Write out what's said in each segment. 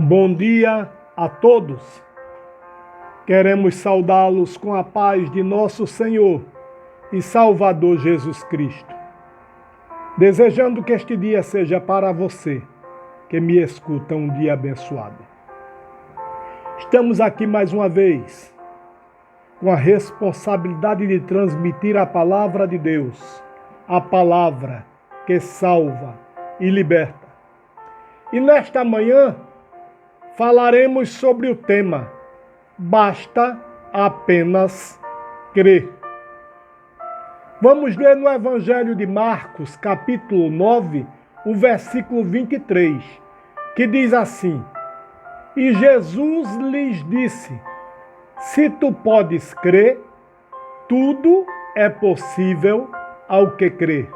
Bom dia a todos. Queremos saudá-los com a paz de nosso Senhor e Salvador Jesus Cristo. Desejando que este dia seja para você, que me escuta, um dia abençoado. Estamos aqui mais uma vez, com a responsabilidade de transmitir a palavra de Deus, a palavra que salva e liberta. E nesta manhã, falaremos sobre o tema Basta apenas crer. Vamos ler no Evangelho de Marcos, capítulo 9, o versículo 23, que diz assim: E Jesus lhes disse: Se tu podes crer, tudo é possível ao que crê.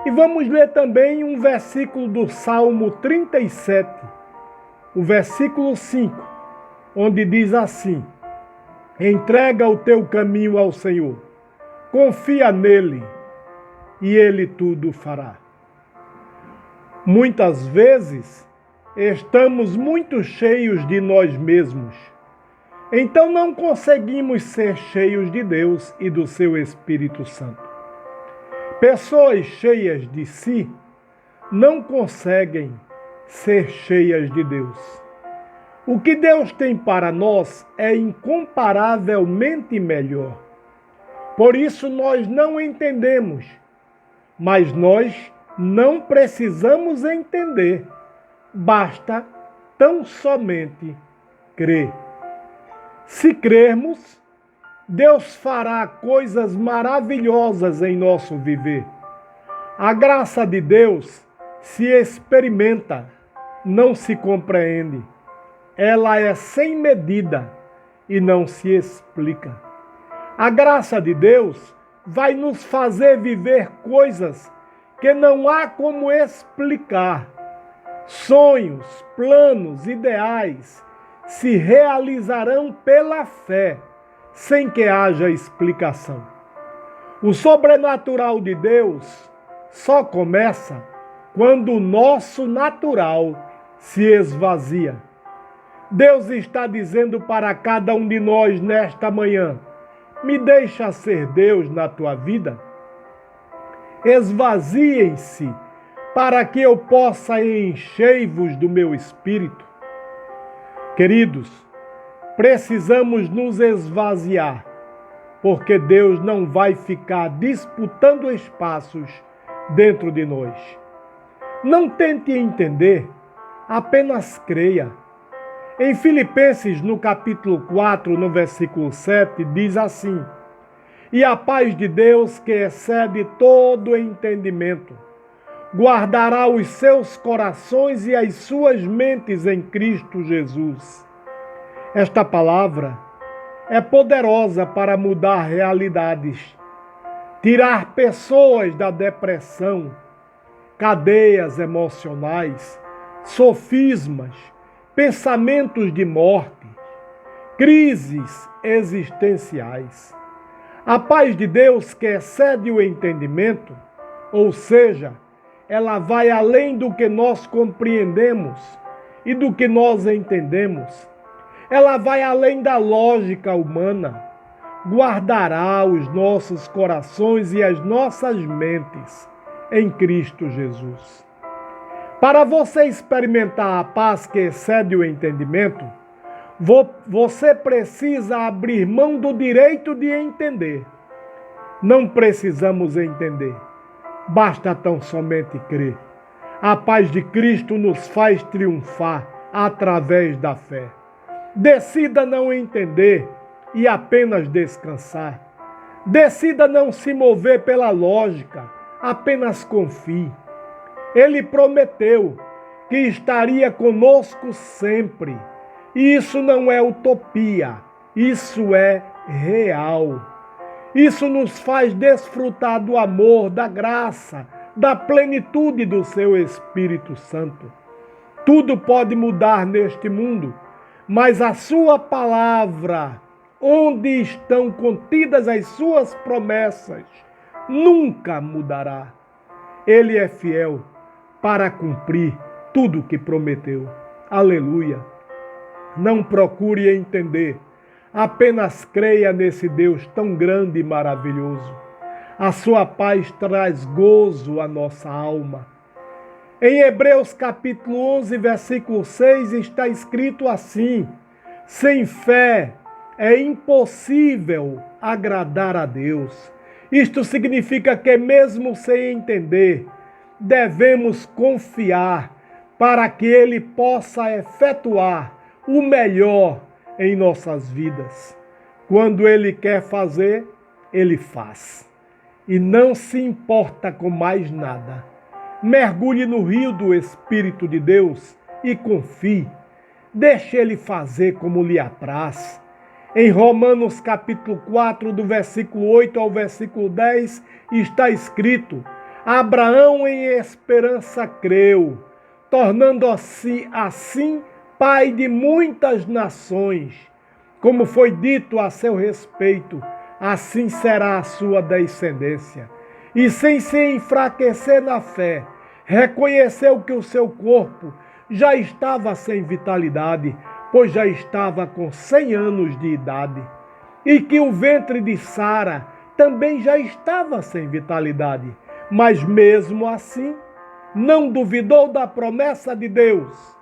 E vamos ler também um versículo do Salmo 37, o versículo 5, onde diz assim: Entrega o teu caminho ao Senhor, confia nele, e ele tudo fará. Muitas vezes estamos muito cheios de nós mesmos, então não conseguimos ser cheios de Deus e do seu Espírito Santo. Pessoas cheias de si não conseguem ser cheias de Deus. O que Deus tem para nós é incomparavelmente melhor. Por isso nós não entendemos, mas nós não precisamos entender. Basta tão somente crer. Se crermos, Deus fará coisas maravilhosas em nosso viver. A graça de Deus se experimenta, não se compreende. Ela é sem medida e não se explica. A graça de Deus vai nos fazer viver coisas que não há como explicar. Sonhos, planos, ideais se realizarão pela fé, sem que haja explicação. O sobrenatural de Deus só começa quando o nosso natural se esvazia. Deus está dizendo para cada um de nós nesta manhã: me deixa ser Deus na tua vida. Esvaziem-se para que eu possa encher-vos do meu espírito. Queridos, precisamos nos esvaziar, porque Deus não vai ficar disputando espaços dentro de nós. Não tente entender, apenas creia. Em Filipenses, no capítulo 4, no versículo 7, diz assim: E a paz de Deus, que excede todo entendimento, guardará os seus corações e as suas mentes em Cristo Jesus. Esta palavra é poderosa para mudar realidades, tirar pessoas da depressão, cadeias emocionais, sofismas, pensamentos de morte, crises existenciais. A paz de Deus, que excede o entendimento, ou seja, ela vai além do que nós compreendemos e do que nós entendemos. Ela vai além da lógica humana. Guardará os nossos corações e as nossas mentes em Cristo Jesus. Para você experimentar a paz que excede o entendimento, você precisa abrir mão do direito de entender. Não precisamos entender, basta tão somente crer. A paz de Cristo nos faz triunfar através da fé. Decida não entender e apenas descansar. Decida não se mover pela lógica, apenas confie. Ele prometeu que estaria conosco sempre. E isso não é utopia, isso é real. Isso nos faz desfrutar do amor, da graça, da plenitude do seu Espírito Santo. Tudo pode mudar neste mundo, mas a sua palavra, onde estão contidas as suas promessas, nunca mudará. Ele é fiel para cumprir tudo o que prometeu. Aleluia. Não procure entender, apenas creia nesse Deus tão grande e maravilhoso. A sua paz traz gozo à nossa alma. Em Hebreus capítulo 11, versículo 6, está escrito assim: sem fé é impossível agradar a Deus. Isto significa que, mesmo sem entender, devemos confiar para que Ele possa efetuar o melhor em nossas vidas. Quando Ele quer fazer, Ele faz. E não se importa com mais nada. Mergulhe no rio do Espírito de Deus e confie. Deixe Ele fazer como lhe apraz. Em Romanos capítulo 4, do versículo 8 ao versículo 10, está escrito: Abraão em esperança creu, tornando-se assim pai de muitas nações. Como foi dito a seu respeito, assim será a sua descendência. E sem se enfraquecer na fé, reconheceu que o seu corpo já estava sem vitalidade, pois já estava com 100 anos de idade, e que o ventre de Sara também já estava sem vitalidade. Mas mesmo assim, não duvidou da promessa de Deus,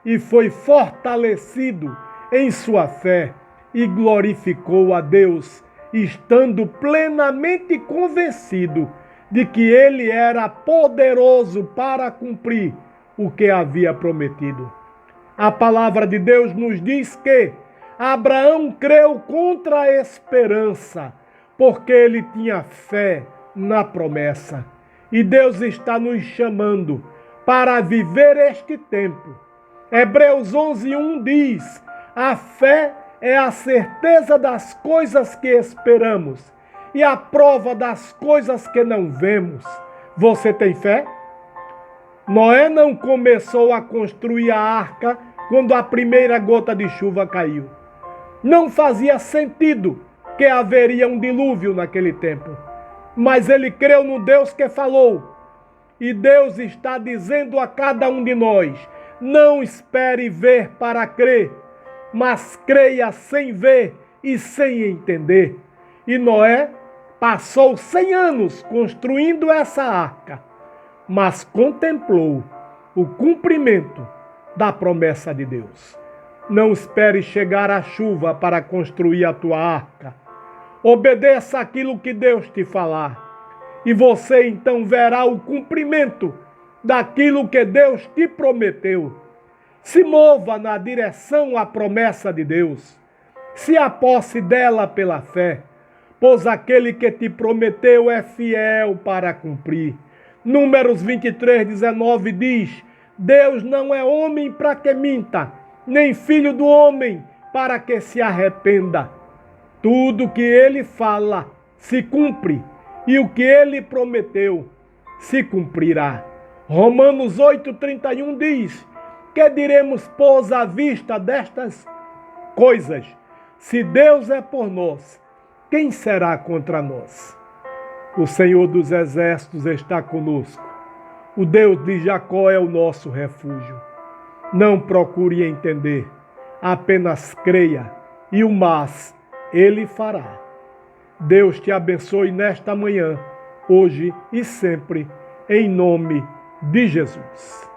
e foi fortalecido em sua fé, e glorificou a Deus, estando plenamente convencido de que Ele era poderoso para cumprir o que havia prometido. A palavra de Deus nos diz que Abraão creu contra a esperança, porque ele tinha fé na promessa. E Deus está nos chamando para viver este tempo. Hebreus 11:1 diz: a fé é a certeza das coisas que esperamos e a prova das coisas que não vemos. Você tem fé? Noé não começou a construir a arca quando a primeira gota de chuva caiu. Não fazia sentido que haveria um dilúvio naquele tempo. Mas ele creu no Deus que falou. E Deus está dizendo a cada um de nós: não espere ver para crer, mas creia sem ver e sem entender. E Noé passou 100 anos construindo essa arca, mas contemplou o cumprimento da promessa de Deus. Não espere chegar a chuva para construir a tua arca. Obedeça aquilo que Deus te falar, e você então verá o cumprimento daquilo que Deus te prometeu. Se mova na direção à promessa de Deus. Se aposse dela pela fé, pois aquele que te prometeu é fiel para cumprir. Números 23:19 diz: Deus não é homem para que minta, nem filho do homem para que se arrependa. Tudo que ele fala se cumpre, e o que ele prometeu se cumprirá. Romanos 8:31 diz: que diremos, pois, à vista destas coisas? Se Deus é por nós, quem será contra nós? O Senhor dos Exércitos está conosco. O Deus de Jacó é o nosso refúgio. Não procure entender, apenas creia, e o mais Ele fará. Deus te abençoe nesta manhã, hoje e sempre, em nome de Jesus.